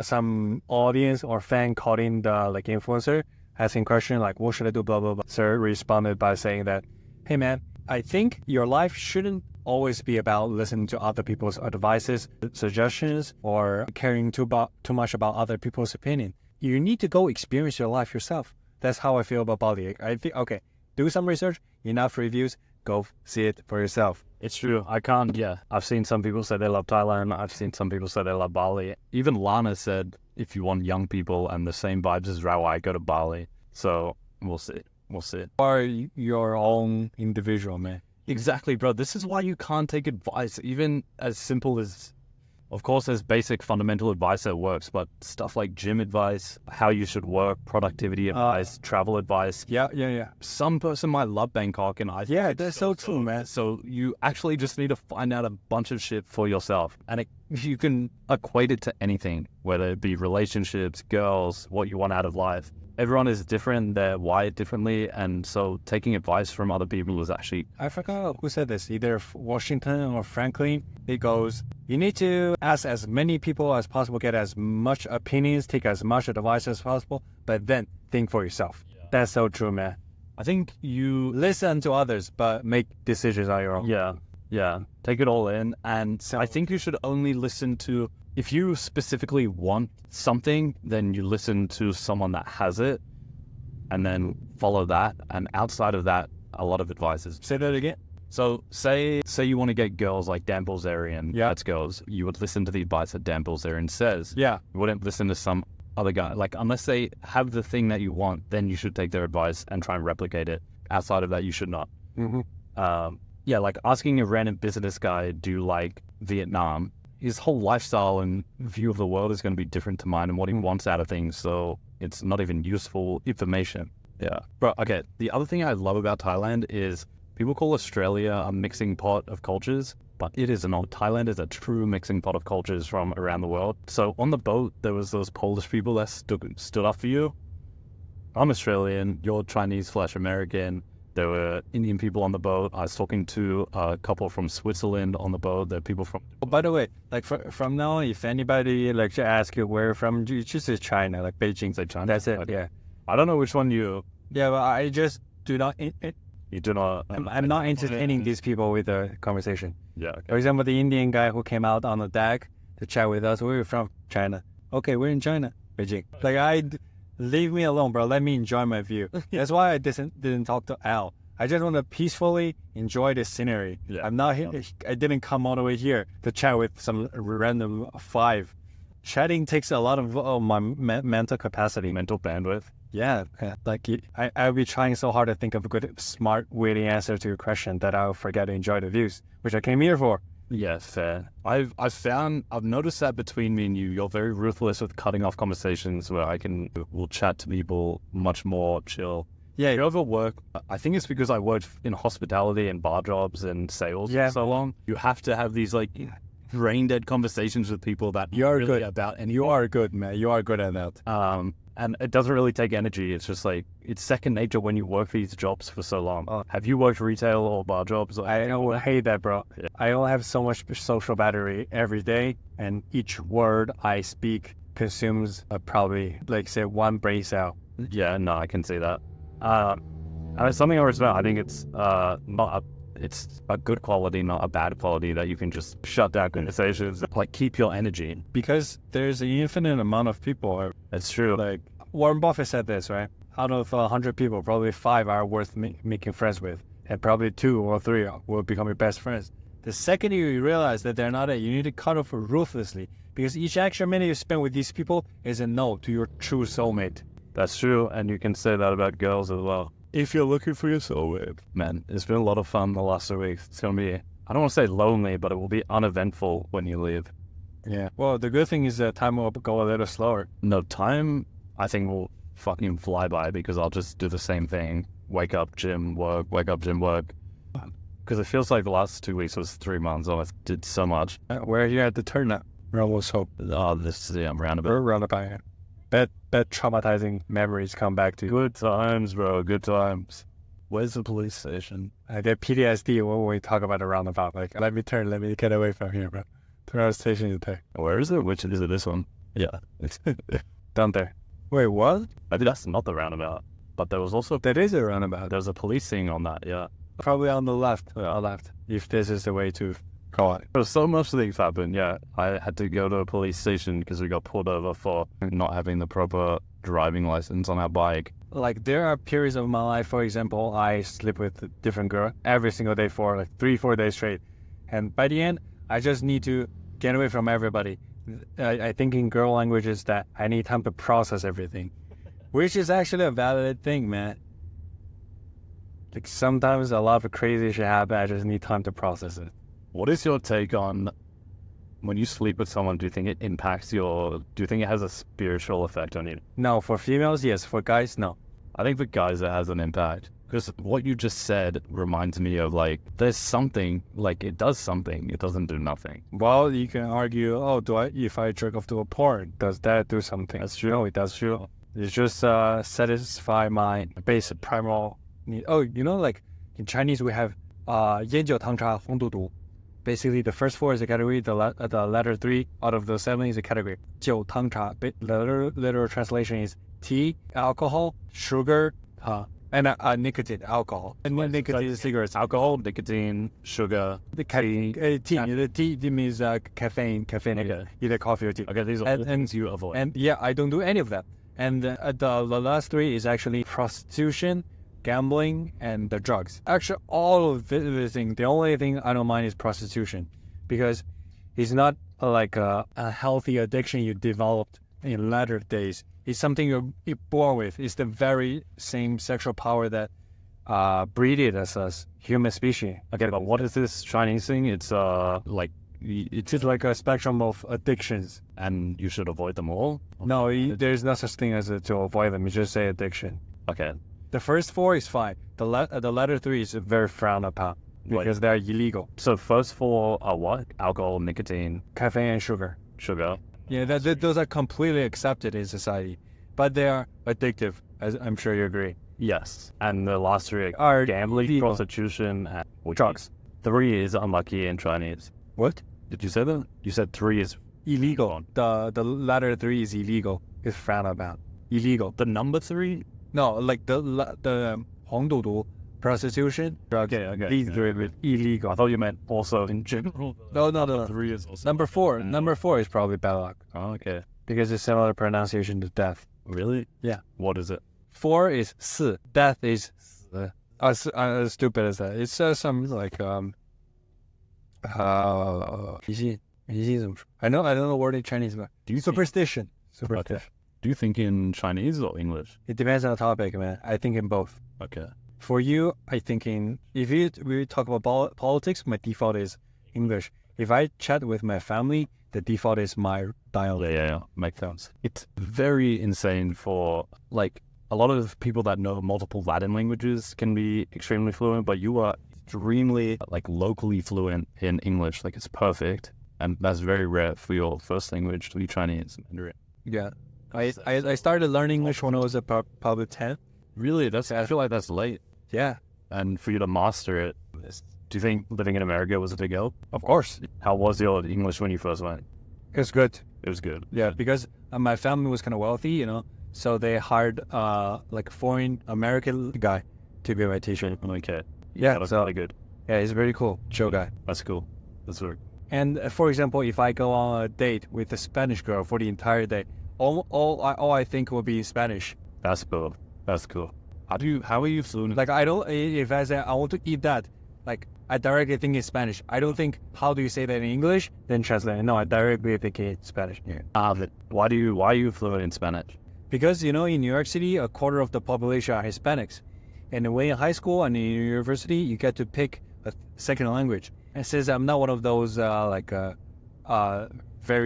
A: some audience or fan called in the like influencer asking question like, what should I do? Blah blah blah. Sir responded by saying that, hey man, I think your life shouldn't always be about listening to other people's advices, suggestions, or caring too much about other people's opinion. You need to go experience your life yourself. That's how I feel about Bali. I think, okay, do some research, enough reviews, go see it for yourself.
B: It's true. I've seen some people say they love Thailand. I've seen some people say they love Bali. Even Lana said, if you want young people and the same vibes as Rawai, go to Bali. So we'll see.
A: Or your own individual, man.
B: Exactly, bro. This is why you can't take advice, even as simple as, of course, there's basic fundamental advice that works, but stuff like gym advice, how you should work, productivity advice, travel advice.
A: Yeah.
B: Some person might love Bangkok, and
A: that's so true, man.
B: So you actually just need to find out a bunch of shit for yourself, and you can equate it to anything, whether it be relationships, girls, what you want out of life. Everyone is different, they're wired differently, and so taking advice from other people is actually...
A: I forgot who said this, either Washington or Franklin. It goes, you need to ask as many people as possible, get as much opinions, take as much advice as possible, but then think for yourself. Yeah. That's so true, man.
B: I think you...
A: Listen to others, but make decisions on your own.
B: Yeah. Take it all in, and I think you should only listen to... If you specifically want something, then you listen to someone that has it and then follow that. And outside of that, a lot of advice is...
A: Say that again?
B: So say you want to get girls like Dan Bilzerian, that's girls. You would listen to the advice that Dan Bilzerian says.
A: Yeah.
B: You wouldn't listen to some other guy. Like, unless they have the thing that you want, then you should take their advice and try and replicate it. Outside of that, you should not.
A: Mm-hmm.
B: Like asking a random business guy, do you like Vietnam? his whole lifestyle and view of the world is going to be different to mine and what he wants out of things. So it's not even useful information. Yeah. But okay, the other thing I love about Thailand is people call Australia a mixing pot of cultures, but it is not. Thailand is a true mixing pot of cultures from around the world. So on the boat, there was those Polish people that stood up for you. I'm Australian, you're Chinese/American. There were Indian people on the boat. I was talking to a couple from Switzerland on the boat. There are people from...
A: Oh, by the way, like from now on, if anybody like to ask you where you're from, you just say China, like Beijing.
B: Say China.
A: That's it.
B: Okay.
A: Yeah.
B: I don't know which one you...
A: Yeah, but I just do not...
B: You do not...
A: I'm not entertaining these people with a conversation.
B: Yeah. Okay.
A: For example, the Indian guy who came out on the deck to chat with us, where are you from? China. Okay, we're in China, Beijing. Like, leave me alone, bro. Let me enjoy my view. That's why I didn't talk to Al. I just want to peacefully enjoy the scenery.
B: Yeah.
A: I'm not here. I didn't come all the way here to chat with some random five. Chatting takes a lot of my mental capacity.
B: Mental bandwidth.
A: Yeah, like I'll be trying so hard to think of a good, smart, witty answer to your question that I'll forget to enjoy the views, which I came here for.
B: Yeah, fair. I've noticed that between me and you're very ruthless with cutting off conversations where we'll chat to people much more chill.
A: Yeah,
B: you ever work? I think it's because I worked in hospitality and bar jobs and sales for so long. You have to have these like brain dead conversations with people that
A: you are
B: really
A: good
B: about, and
A: you are good, man. You are good at that.
B: And it doesn't really take energy. It's just like, it's second nature when you work these jobs for so long. Have you worked retail or bar jobs?
A: I don't hate that, bro. Yeah. I don't have so much social battery every day, and each word I speak consumes probably, like, say, one brain cell.
B: Yeah, no, I can see that. And it's something I respect. I think it's it's a good quality, not a bad quality, that you can just shut down conversations, like keep your energy.
A: Because there's an infinite amount of people.
B: It's true.
A: Like Warren Buffett said this, right? Out of 100 people, probably 5 are worth making friends with, and probably 2 or 3 will become your best friends. The second you realize that they're not it, you need to cut off ruthlessly, because each extra minute you spend with these people is a no to your true soulmate.
B: That's true, and you can say that about girls as well. If you're looking for your soulmate. Man, it's been a lot of fun the last 2 weeks. It's going to be, I don't want to say lonely, but it will be uneventful when you leave.
A: Yeah. Well, the good thing is that time will go a little slower.
B: No, time, I think, will fucking fly by, because I'll just do the same thing. Wake up, gym, work, wake up, gym, work. Because it feels like the last 2 weeks was 3 months. I did so much.
A: We're here at the turn now. We almost hope.
B: Oh, this is, yeah, roundabout.
A: We're roundabout. Bad traumatizing memories come back to you.
B: Good times, bro. Good times. Where's the police station?
A: I get PTSD when we talk about a roundabout. Like, let me get away from here, bro. Turn station is there.
B: Where is it? Which is it? This one? Yeah.
A: Down there. Wait, what?
B: Maybe that's not the roundabout. But there was also...
A: That is a roundabout.
B: There's a police thing on that, yeah.
A: Probably on the left. Left. If this is the way to go on.
B: There's so much things happened, yeah. I had to go to a police station because we got pulled over for not having the proper driving license on our bike.
A: Like, there are periods of my life, for example, I sleep with a different girl every single day for like 3-4 days straight. And by the end, I just need to get away from everybody. I think in girl language is that I need time to process everything, which is actually a valid thing, man. Like, sometimes a lot of crazy shit happen, I just need time to process it.
B: What is your take on when you sleep with someone? Do you think it impacts do you think it has a spiritual effect on you?
A: No, for females, yes. For guys, no.
B: I think for guys, it has an impact. Because what you just said reminds me of, like, there's something, like, it does something, it doesn't do nothing.
A: Well, you can argue, if I jerk off to a porn, does that do something?
B: That's true.
A: No, it does true. It's just satisfy my basic primal need. Oh, you know, like, in Chinese, we have 烟酒糖茶红赌毒. Basically, the first 4 is a category, the letter 3 out of the 7 is a category. 酒糖茶, literal translation is tea, alcohol, sugar, and nicotine, alcohol. And when nicotine is cigarettes.
B: Alcohol, nicotine, sugar,
A: The caffeine, tea. The tea means caffeine,
B: Okay.
A: either coffee or tea.
B: Okay, these are all things you avoid.
A: And yeah, I don't do any of that. And the last 3 is actually prostitution, gambling, and the drugs. Actually, all of everything, the only thing I don't mind is prostitution, because it's not like a healthy addiction you developed in latter days. It's something you're born with. It's the very same sexual power that breeded us as human species.
B: Okay, but what is this Chinese thing? It's like
A: It's just like a spectrum of addictions.
B: And you should avoid them all?
A: No, there's no such thing as to avoid them. You just say addiction.
B: Okay.
A: The first 4 is fine. The letter 3 is very frowned upon because they're illegal.
B: So first 4 are what? Alcohol, nicotine,
A: Caffeine and sugar.
B: sugar.
A: Yeah, those are completely accepted in society, but they are addictive, as I'm sure you agree.
B: Yes. And the last 3
A: Are
B: gambling,
A: illegal.
B: prostitution, and
A: Drugs.
B: 3 is unlucky in Chinese.
A: What?
B: Did you say that? You said 3 is
A: Illegal. The letter 3 is illegal. It's frowned upon. Illegal.
B: the number 3?
A: No, like the 黄赌毒, prostitution, drugs.
B: Okay.
A: These 3 are illegal.
B: I thought you meant also in general.
A: No.
B: 3 is also.
A: Number 4 is probably bad luck
B: Oh, okay.
A: because it's similar pronunciation to death.
B: Really?
A: Yeah.
B: What is it?
A: 4 is 4, death is 死. As stupid as that. It's some like I don't know the word in Chinese, but
B: Do you
A: superstition.
B: Okay. Do you think in Chinese or English?
A: It depends on the topic, man. I think in both.
B: Okay.
A: For you, I think if we talk about politics, my default is English. If I chat with my family, the default is my dialect.
B: Yeah. Makes sense. It's very insane for, like, a lot of people that know multiple Latin languages can be extremely fluent, but you are extremely, like, locally fluent in English. Like, it's perfect. And that's very rare for your first language to be Chinese, Mandarin.
A: Yeah. I started learning English when I was probably 10.
B: Really? I feel like that's late.
A: Yeah,
B: And for you to master it, do you think living in America was a big help?
A: of course.
B: How was your English when you first went?
A: It's good.
B: It was good.
A: Yeah, because my family was kind of wealthy, so they hired like foreign American guy to be my teacher.
B: Okay.
A: Yeah,
B: That's
A: so
B: really good.
A: yeah, he's very cool, chill guy.
B: That's cool. That's very
A: And for example, if I go on a date with a Spanish girl for the entire day, all I think will be Spanish.
B: That's cool. That's cool. How are you fluent?
A: Like if I say I want to eat that, like I directly think it's Spanish. I don't think how do you say that in English, then translate it. No, I directly think it's Spanish. Yeah.
B: Why are you fluent in Spanish?
A: Because in New York City, a quarter of the population are Hispanics, and when in high school and in university, you get to pick a second language. And since I'm not one of those very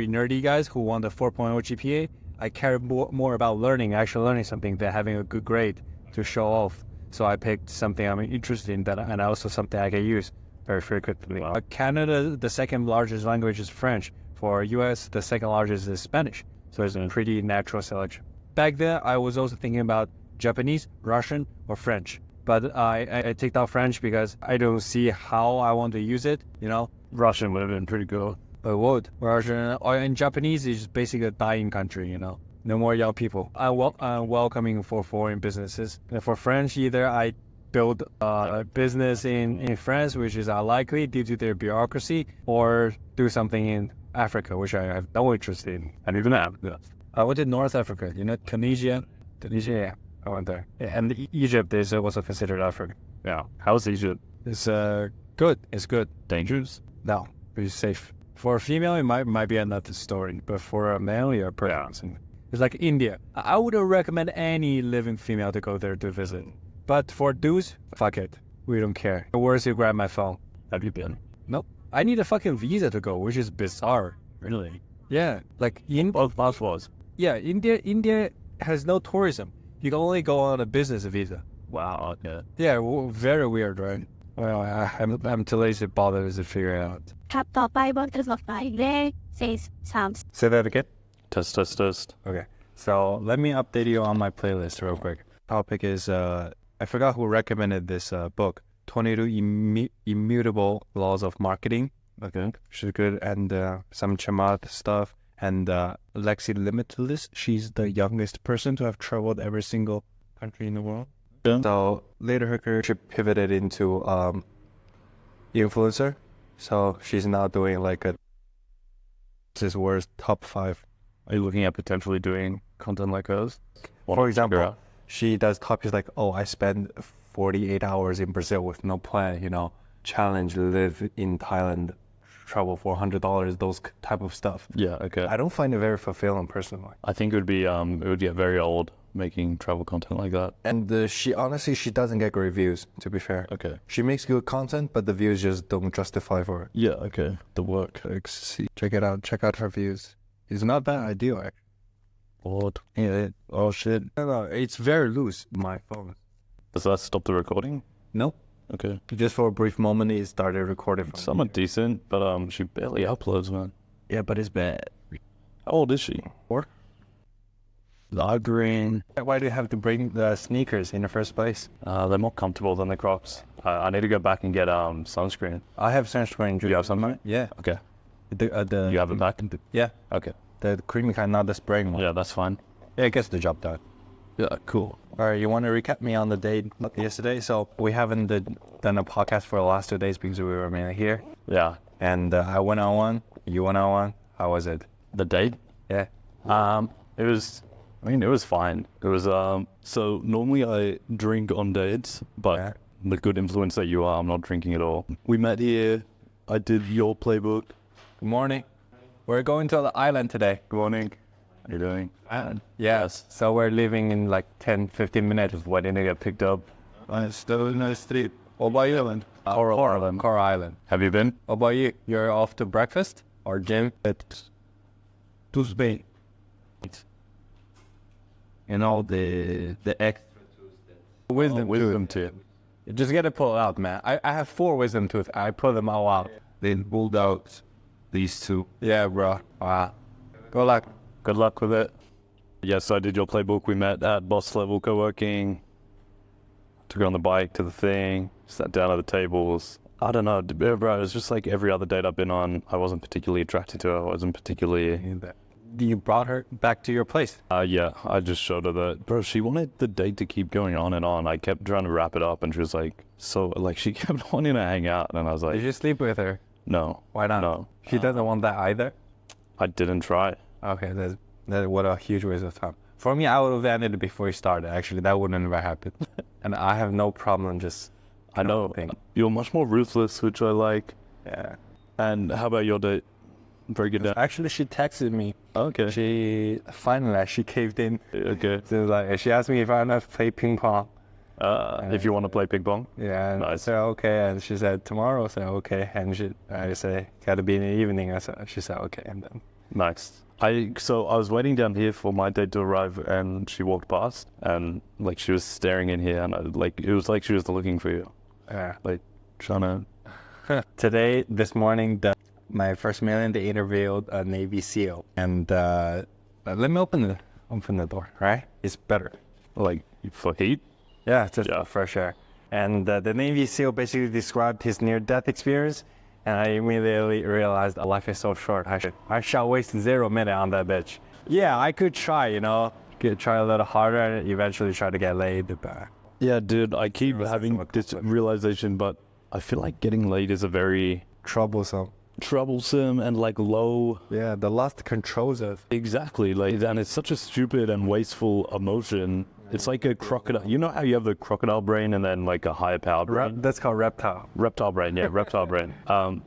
A: nerdy guys who want a 4.0 GPA, I care more about actually learning something than having a good grade to show off. So I picked something I'm interested in and also something I can use very frequently. Canada, the second largest language is French. For US, the second largest is Spanish. So it's a pretty natural selection. Back then, I was also thinking about Japanese, Russian, or French. But I take out French because I don't see how I want to use it,
B: Russian would have been pretty cool.
A: But what? Russian and Japanese is basically a dying country, No more young people. I'm welcoming for foreign businesses. And for French, either I build a business in France, which is unlikely due to their bureaucracy, or do something in Africa, which I have no interest in.
B: And even that. Yeah.
A: I went to North Africa, Tunisia, yeah, I went there. Yeah, and Egypt is also considered Africa.
B: Yeah. How's Egypt?
A: It's good. It's good.
B: Dangerous?
A: No, it's safe. For a female, it might be another story, but for a male, you're pretty. It's like India. I wouldn't recommend any living female to go there to visit. But for dudes, fuck it. We don't care. The worst, you grab my phone.
B: Have you been?
A: Nope. I need a fucking visa to go, which is bizarre.
B: Really?
A: Yeah, like
B: Both passports.
A: Yeah, India has no tourism. You can only go on a business visa.
B: Wow. Okay.
A: Yeah, very weird, right? Well, I'm too lazy to bother to figure it out.
D: ครับต่อไปบนกระสอบหมายเลข43
A: Say that again?
B: Test.
A: Okay. So let me update you on my playlist real quick. Topic is, I forgot who recommended this book, 22 Immutable Laws of Marketing.
B: Okay.
A: Which is good. And some Chamath stuff. And Lexi Limitless, she's the youngest person to have traveled every single country in the world.
B: Yeah.
A: So later her career, she pivoted into influencer. So she's now doing like this worst top 5.
B: Are you looking at potentially doing content like hers?
A: For example, she does topics like, I spend 48 hours in Brazil with no plan, challenge live in Thailand travel for $100, those type of stuff.
B: Yeah, okay.
A: I don't find it very fulfilling personally.
B: I think it would get very old making travel content like that.
A: And she doesn't get great views, to be fair.
B: Okay.
A: She makes good content, but the views just don't justify for it.
B: Yeah, okay. The work.
A: Check it out. Check out her views. It's not that ideal, actually.
B: What? Yeah. Oh shit.
A: No, it's very loose. My phone.
B: Does that stop the recording?
A: No.
B: Okay.
A: Just for a brief moment, it started recording. From
B: Somewhat decent, but she barely uploads, man.
A: Yeah, but it's bad.
B: How old is she?
A: 4.
B: Green.
A: Why do you have to bring the sneakers in the first place?
B: They're more comfortable than the Crocs. I need to go back and get sunscreen.
A: I have sunscreen.
B: Do you have something?
A: Yeah.
B: Okay.
A: You
B: have it back?
A: Yeah.
B: Okay.
A: The creamy kind, not the spraying one.
B: Yeah, that's fine.
A: Yeah, it gets the job done.
B: Yeah, cool.
A: All right, you want to recap me on the date yesterday? So we haven't done a podcast for the last 2 days because we were mainly here.
B: Yeah.
A: And I went on one. You went on one. How was it?
B: The date?
A: Yeah.
B: It was fine. It was so normally I drink on dates, but
A: Yeah.
B: the good influence that you are, I'm not drinking at all. We met here. I did your playbook.
A: Good morning. We're going to the island today.
B: Good morning. How you doing?
A: Yes. So we're leaving in like 10, 15 minutes.
B: Waiting to get picked up.
A: Still in the street. What about you, Island?
B: Coral Island.
A: Coral Island.
B: Have you been?
A: What about you? You're off to breakfast or gym?
C: To Spain. And all the extra
A: Wisdom
B: tooth.
A: Just get it pulled out, man. I have 4 wisdom tooth. I pull them all out.
C: they pulled out these 2.
A: Yeah, bro. Wow. Good luck.
B: Good luck with it. Yes, I did your playbook. We met at boss level co-working. Took her on the bike to the thing. Sat down at the tables. I don't know, bro. It was just like every other date I've been on. I wasn't particularly attracted to her. I wasn't particularly.
A: You brought her back to your place.
B: Yeah, I just showed her that. Bro, she wanted the date to keep going on and on. I kept trying to wrap it up, and she was like, she kept wanting to hang out, and I was like,
A: Did you sleep with her?
B: no.
A: Why not?
B: No.
A: She doesn't want that either.
B: I didn't try.
A: Okay, that what a huge waste of time. For me, I would have ended it before you started. Actually, that wouldn't have happened. And I have no problem just.
B: I know. You're much more ruthless, which I like.
A: Yeah.
B: And how about your date? Break it down.
A: Actually, she texted me.
B: Okay.
A: She caved in.
B: Okay.
A: So like, she asked me if I want to play ping pong.
B: If you want to play ping pong.
A: Yeah, and I
B: Nice.
A: said okay, and she said tomorrow. I said okay, and I said gotta be in the evening. She said okay, and then
B: Nice. So I was waiting down here for my date to arrive, and she walked past, and like she was staring in here, and it was like she was looking for you,
A: yeah.
B: like trying to.
A: This morning, my first million, they interviewed a Navy SEAL, and let me open the door. Right, it's better.
B: Like for heat.
A: Yeah, just
B: Yeah.
A: fresh air. And the Navy SEAL basically described his near-death experience, and I immediately realized life is so short. I shall waste 0 minute on that bitch. Yeah, I could try, try a little harder and eventually try to get laid. But
B: Yeah, dude. I keep having this realization, but I feel like getting laid is a very troublesome and like low.
A: Yeah, the lust controls us.
B: Exactly. Like, and it's such a stupid and wasteful emotion. It's like a crocodile. You know how you have the crocodile brain and then like a higher power brain?
A: That's called reptile.
B: Reptile brain, yeah, reptile brain.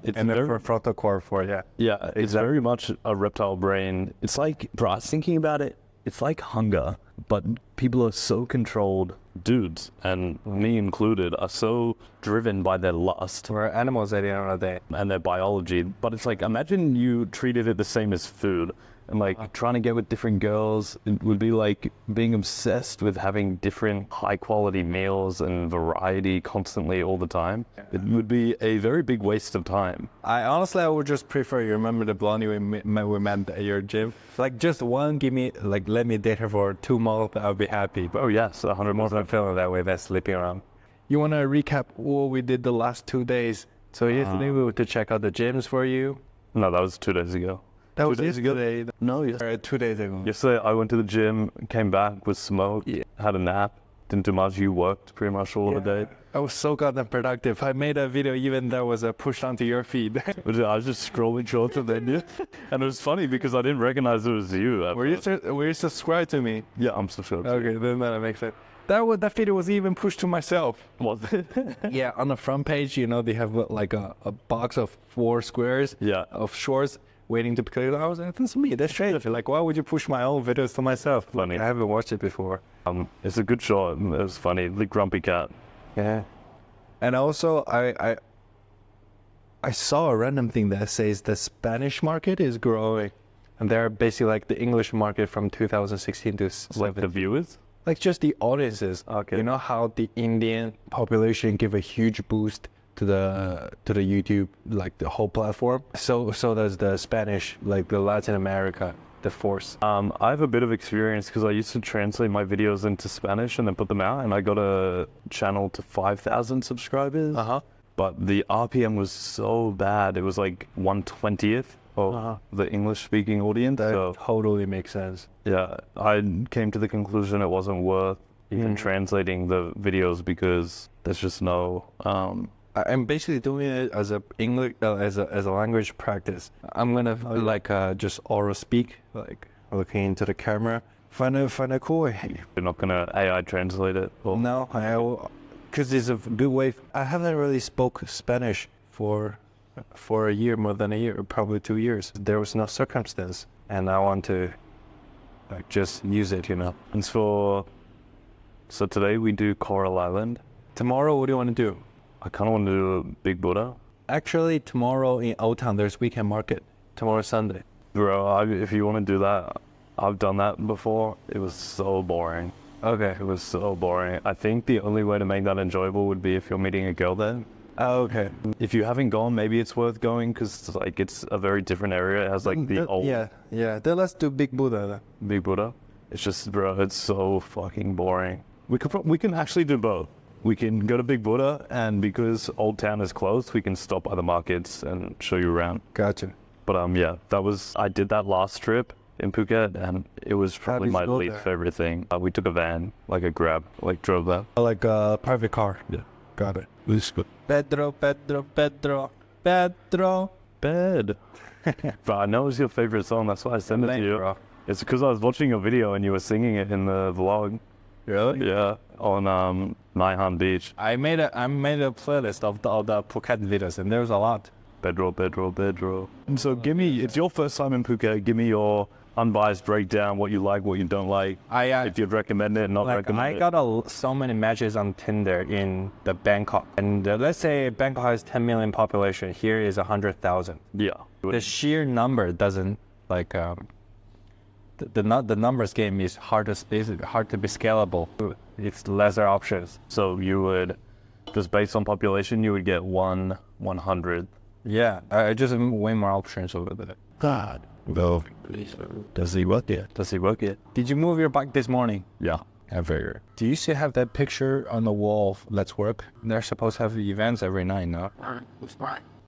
B: It's
A: And then
B: very,
A: for frontal cortex, yeah.
B: yeah, it's very much a reptile brain. It's like, bro, I was thinking about it. It's like hunger, but people are so controlled. Dudes, and me included, are so driven by their lust
A: We're animals at the end of the day.
B: and their biology. But it's like, imagine you treated it the same as food. And like trying to get with different girls, it would be like being obsessed with having different high quality meals and variety constantly all the time. It would be a very big waste of time.
A: I would just prefer, you remember the blondie we met at your gym? Like just one, let me date her for 2 months, I'll be happy. But
B: Oh yes, 100
A: most of them feeling that way, that's sleeping around. You want to recap what we did the last 2 days? So yesterday we went to check out the gyms for you.
B: No, that was 2 days ago.
A: That
B: 2
A: was
B: days ago?
A: yesterday.
B: No, yes.
A: 2 days ago.
B: Yesterday I went to the gym, came back with smoke, had a nap, didn't do much. You worked pretty much all the day.
A: I was so goddamn productive. I made a video even that was pushed onto your feed.
B: But I was just scrolling shorts and then you. And it was funny because I didn't recognize it was you.
A: Were you subscribed to me?
B: Yeah, I'm subscribed.
A: Okay, then that makes sense. That video was even pushed to myself.
B: Was it?
A: Yeah, on the front page, you know, they have like a box of 4 squares
B: Yeah.
A: of shorts waiting to be clicked. I was like, that's me, that's strange. Like, why would you push my own videos to myself?
B: Funny.
A: I haven't watched it before.
B: It's a good shot. It was funny. The grumpy cat.
A: Yeah. And also, I saw a random thing that says the Spanish market is growing. And they're basically like the English market from 2016 to
B: Like
A: 17.
B: the viewers?
A: Like just the audiences.
B: Okay.
A: You know how the Indian population give a huge boost to the YouTube, like the whole platform. So does the Spanish, like the Latin America, the force.
B: I have a bit of experience because I used to translate my videos into Spanish and then put them out, and I got a channel to 5,000 subscribers. But the RPM was so bad. It was like 1/20th of the English-speaking audience.
A: That
B: So
A: totally makes sense.
B: yeah, I came to the conclusion it wasn't worth even translating the videos because there's just no.
A: I'm basically doing it as a English as a language practice. I'm gonna just oral speak, like looking into the camera. Find a cool way.
B: You're not gonna AI translate it. Or,
A: No, because it's a good way. I haven't really spoke Spanish for a year, more than a year, probably 2 years. There was no circumstance, and I want to like just use it, you know.
B: And so today we do Coral Island.
A: Tomorrow, what do you want to do?
B: I kind of want to do Big Buddha.
A: Actually, tomorrow in Old Town, there's weekend market. Tomorrow Sunday.
B: Bro, if you want to do that, I've done that before. It was so boring.
A: Okay.
B: It was so boring. I think the only way to make that enjoyable would be if you're meeting a girl there.
A: Oh, okay.
B: If you haven't gone, maybe it's worth going because like it's a very different area. It has like the old
A: Yeah. Then let's do Big Buddha then.
B: Big Buddha. It's just, bro, it's so fucking boring. We can actually do both. We can go to Big Buddha, and because Old Town is closed, we can stop by the markets and show you around.
A: Gotcha.
B: But yeah, I did that last trip in Phuket, and it was probably
A: did
B: my
A: you go
B: least
A: there?
B: favorite thing. We took a van, like a Grab, like drove that.
A: Like a private car.
B: Yeah.
A: Got it.
B: It's good.
A: Pedro.
B: Bed. But I know it's your favorite song, that's why I sent it to you.
A: Bro.
B: It's because I was watching your video and you were singing it in the vlog.
A: Really?
B: Yeah, on Naihan Beach.
A: I made a playlist of the Phuket videos, and there's a lot.
B: Bedroll. And so it's your first time in Phuket. Give me your unbiased breakdown, what you like, what you don't like. If you'd recommend it, not recommend it.
A: I got so many matches on Tinder in the Bangkok, and let's say Bangkok has 10 million population. Here is 100,000.
B: Yeah.
A: The sheer number doesn't like the numbers game is hard to be scalable. It's lesser options.
B: So you would, just based on population, you would get 1/100.
A: Yeah, I just way more options over there.
B: God.
A: Well, does he work yet?
B: Does he work it?
A: Did you move your bike this morning?
B: Yeah.
A: I figured. Do you still have that picture on the wall of Let's Work? They're supposed to have events every night, no?